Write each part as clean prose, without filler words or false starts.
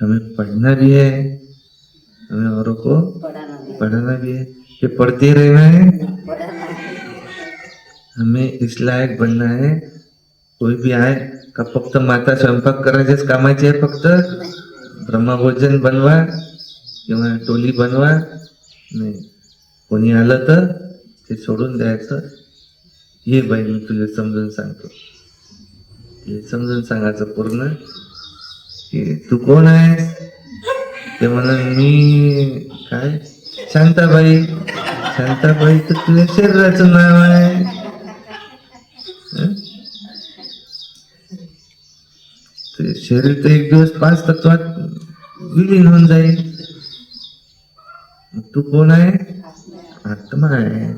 हमें पढ़ना भी है, हमें औरों को पढ़ाना भी है, कि पढ़ते रहना है, हमें इस लायक बनना है. कोई भी आहे का फक्त माता स्वयंपाक करायच्याच कामाची आहे, फक्त ब्रह्मभोजन बनवा किंवा टोली बनवा नाही. कोणी आलं तर ते सोडून द्यायचं. ये बाई मी तुला समजून सांगतो, हे समजून सांगायचं पूर्ण की तू कोण आहेस. ते म्हणून मी काय शांताबाई. शांताबाई तर तुझ्या शरीराचं नाव आहे. ते शरीर तर एक दिवस 5 तत्वात विलीन होऊन जाईल. तू कोण आहे. आत्मा आहे.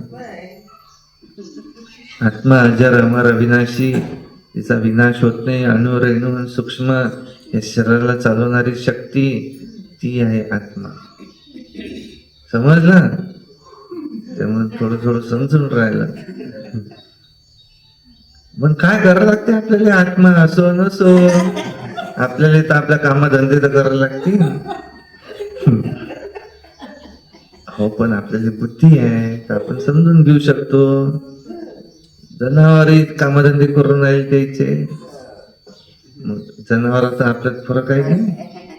आत्मा अजर अमर अविनाशी, तिचा विनाश होत नाही. अणु रेणू सूक्ष्म या शरीराला चालवणारी शक्ती ती आहे आत्मा. समजलं. त्यामुळे थोडं थोडं समजून राहिलं. पण काय करावं लागते आपल्याला. आत्मा असो नसो आपल्याला तर आपल्या कामधंदे तर करायला लागतील. हो, पण आपल्याला बुद्धी आहे तर आपण समजून घेऊ शकतो. जनावरही कामधंदे करून राहील त्याचे. मग जनावरांचा आपल्यात फरक आहे की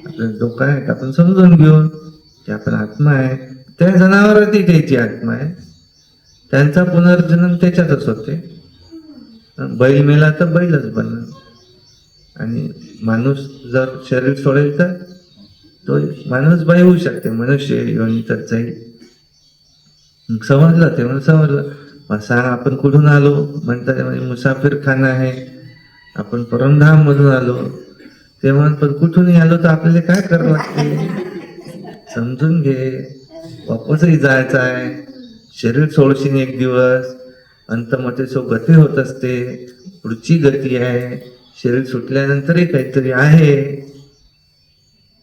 आपल्याला डोकं आहे का आपण समजून घेऊन की आपण आत्मा आहे. त्या जनावरांची त्याची आत्मा आहे. त्यांचा पुनर्जन्म त्याच्यातच होते. बैल मेला तर बैलच बनला. आणि माणूस जर शरीर सोडेल तर तो माणूस बाई होऊ शकते. मनुष्य योनीतच जाईल. समजलं. ते म्हणून समजलं. सांग आपण कुठून आलो म्हणतात. म्हणजे मुसाफिर खाना आहे. आपण परमधाम मधून आलो. ते म्हणून पण कुठूनही आलो तर आपल्याला काय करावं लागते समजून घे. वापसही जायचं आहे. शरीर सोडशील एक दिवस. अंतमते सो गती होत असते. पुढची गती आहे. शरीर सुटल्यानंतरही काहीतरी आहे.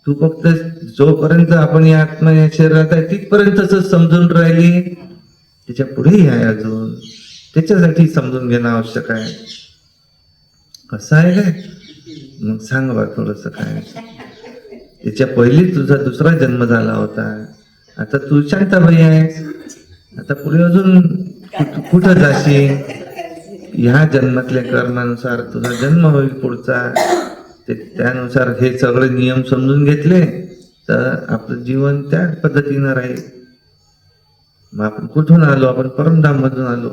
तू फक्त जोपर्यंत आपण या आत्मा या शरीरात आहे तिथपर्यंतच समजून राहिली. त्याच्या पुढेही आहे अजून. त्याच्यासाठी समजून घेणं आवश्यक आहे. कसं आहे काय. मग सांग बा थोडस काय. त्याच्या पहिली तुझा दुसरा जन्म झाला होता. आता तू शांताबाई आहेस. आता पुढे अजून कुठं जाशील. ह्या जन्मातल्या कर्मानुसार तुझा जन्म होईल पुढचा. त्यानुसार हे सगळे नियम समजून घेतले तर आपलं जीवन त्या पद्धतीनं राहील. मग आपण कुठून आलो. आपण परमधाम मधून आलो.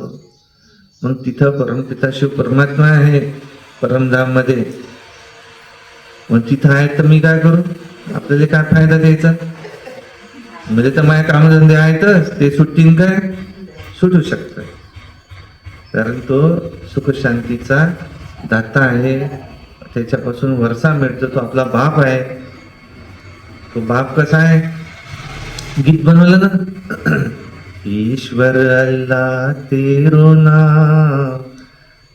मग तिथं परमपिता शिव परमात्मा आहे परमधाम मध्ये. मग तिथं आहे तर मी काय करू. आपल्याला काय फायदा द्यायचा. म्हणजे तर माझ्या कामधंदे आहेतच. ते सुटतील काय. सुटू शकत. कारण तो सुख शांतीचा दाता आहे. त्याच्यापासून वरसा मिळतो. तो आपला बाप आहे. तो बाप कसा आहे. गीत बनवलं ना. ईश्वर अल्लाह तेरो नाम,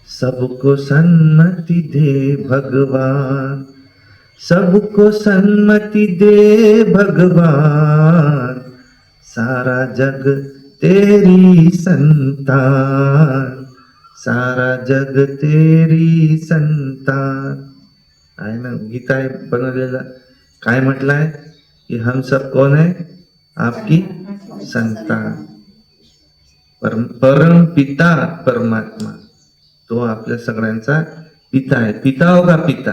सबको सन्मति दे भगवान. सबको सन्मति दे भगवान. सारा जग तेरी संतान. सारा जग तेरी संतान. आहे ना गीता आहे बनवलेलं. काय म्हटलंय की हम सब कौन है. आपकी संतान. परम पिता परमात्मा तो आपल्या सगळ्यांचा पिता आहे. पिता होगा पिता.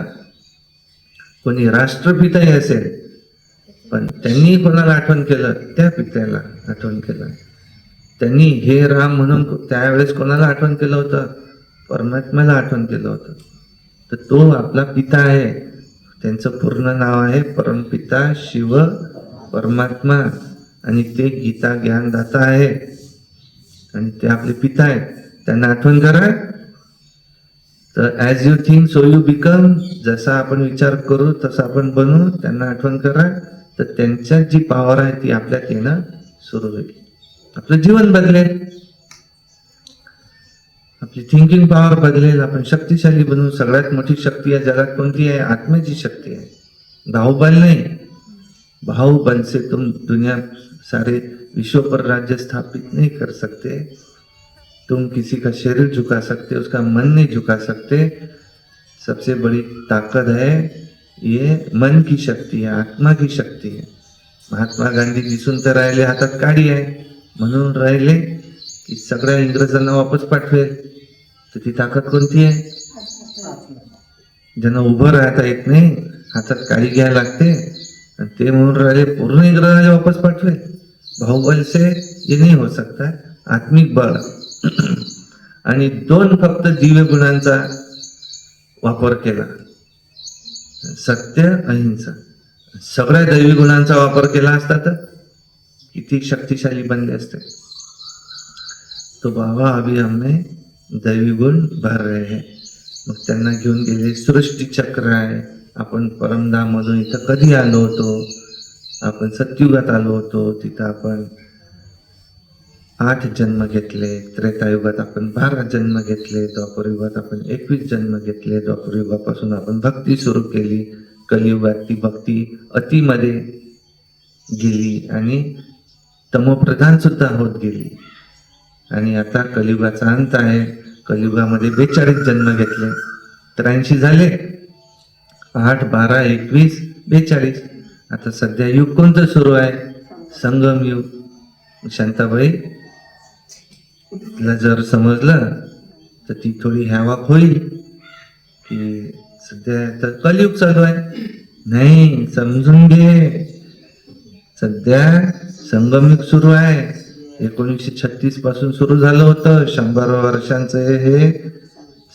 कोणी राष्ट्रपिताही असेल पण त्यांनी कोणाला आठवण केलं. त्या पित्याला आठवण केलं. त्यांनी हे राम म्हणून त्यावेळेस कोणाला आठवण केलं होतं. परमात्म्याला आठवण केलं होतं. तर तो आपला पिता आहे. त्यांचं पूर्ण नाव आहे परमपिता शिव परमात्मा. आणि ते गीता ज्ञानदाता आहे. आणि ते आपले पिता आहेत. त्यांना आठवण करा. तर as you think so you become. जसा आपण विचार करू तसं आपण बनू. त्यांना आठवण करा. तर त्यांच्यात जी पॉवर आहे ती आपल्यात येणं सुरू होईल. आपलं जीवन बदलेल. आपली थिंकिंग पॉवर बदलेल. आपण शक्तिशाली बनू. सगळ्यात मोठी शक्ती या जगात कोणती आहे. आत्म्याची शक्ती आहे. बाहुबल नाही. बाहुबल से तुम दुनिया सारे विश्व पर राज्य स्थापित नहीं कर सकते. तुम किसी का शरीर झुका सकते, उसका मन नहीं झुका सकते. सबसे बड़ी ताकत है ये मन की शक्ती है, आत्मा की शक्ती है. महात्मा गांधी दिसून तर राहिले हातात काडी आहे, म्हणून राहिले की सगळ्या इंग्रजांना वापस पाठवेल. तर ती ताकद कोणती आहे? ज्यांना उभं राहता येत नाही, हातात काडी घ्यायला लागते, आणि ते म्हणून राहिले पूर्ण इंग्रजांना वापस पाठवेल. बाहुबल से ये नहीं हो सकता. आत्मिक बळ आणि दोन फक्त दिव्य गुणांचा वापर केला, सत्य अहिंसा. सगळ्या दैवी गुणांचा वापर केला असता तर किती शक्तिशाली बनले असते. तो बाबा अभी हमें दैवी गुण भर रहे हैं. मग त्यांना घेऊन गेले. सृष्टी चक्र आहे. आपण परमधाम मधून इथं कधी आलो होतो? आपण सत्युगात आलो होतो. तिथं आपण 8 जन्म घेतले. त्रेतायुगात आपण 12 जन्म घेतले. द्वापरयुगात आपण 21 जन्म घेतले. द्वापरयुगापासून आपण भक्ती सुरू केली. कलियुगात ती भक्ती अतिमध्ये गेली आणि तमोप्रधान सुद्धा होत गेली. आणि आता कलियुगाचा अंत आहे. कलियुगामध्ये 42 जन्म घेतले. 83 झाले. 8, 12, 21, 42. आता सध्या युग कोणतं सुरू आहे? संगम युग. शांताबाई तिला जर समजलं तर ती थोडी हॅवाक होईल की सध्या तर कलियुग चालू आहे. नाही, समजून घे, सध्या संगम युग सुरू आहे. 1936 पासून सुरू झालं होतं. 100 वर्षांचं हे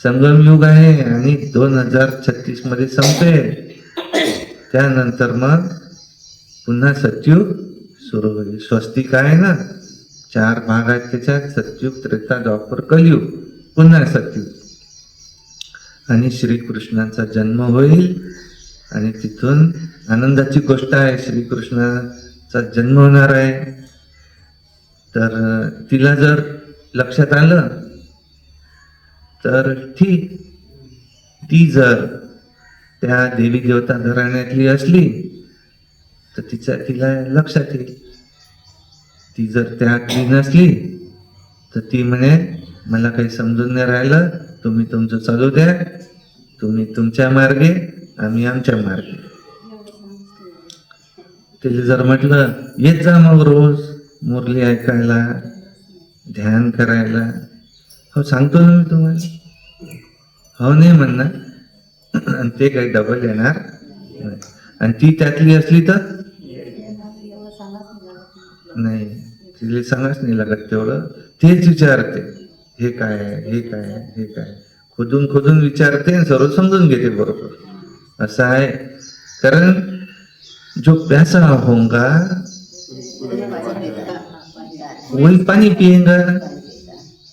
संगम युग आहे आणि 2036 मध्ये संपेल. त्यानंतर मग पुन्हा सतयुग सुरू होईल. स्वस्तिक आहे ना, 4 भाग आहेत त्याच्यात. सतयुग, त्रेता, द्वापर, कलियुग, पुन्हा सतयुग. आणि श्रीकृष्णाचा जन्म होईल आणि तिथून आनंदाची गोष्ट आहे. श्रीकृष्णाचा जन्म होणार आहे. तर तिला जर लक्षात आलं तर ठीक. ती जर त्या देवी देवता घराण्यातली असली तर तिला लक्षात येईल. ती जर त्यातली नसली तर ती म्हणे मला काही समजून नाही राहिलं, तुम्ही तुमचं चालू द्या, तुम्ही तुमच्या मार्गे, आम्ही आमच्या मार्गे. तिला जर म्हटलं येत जा मग रोज मुरली ऐकायला, ध्यान करायला, हो सांगतो ना मी तुम्हाला, हो नाही म्हणणार, आणि ते काही डबल येणार. आणि ती त्यातली असली तर नाही, तिला सांगाच नाही लागत तेवढं. तेच विचारते, हे काय आहे, हे काय आहे, हे काय. खोदून खोदून विचारते आणि सर्व समजून घेते बरोबर. असं आहे. कारण जो प्यासा होगा वही पानी पिएगा.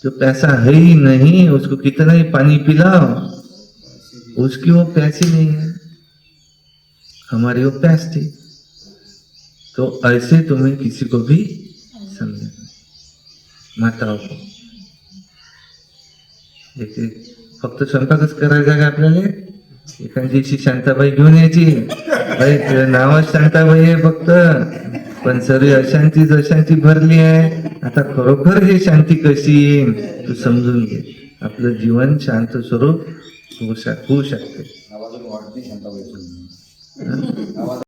जो प्यासा है ही नहीं, उसको कितना ही पानी पिलाओ, उसकी वो प्यासी नहीं है, हमारी वो प्यास थी. तो ऐसे तुम्हें किसी को भी समझना, माताओं को. फक्त स्वयंपाकच करायचा का आपल्याला? एखादी शांताबाई घेऊन यायची, नावच शांताबाई आहे फक्त, पण सर्व अशांतीच अशांती भरली आहे. आता खरोखर हे शांती कशी येईल तू समजून घे. आपलं जीवन शांत स्वरूप होऊ शकते.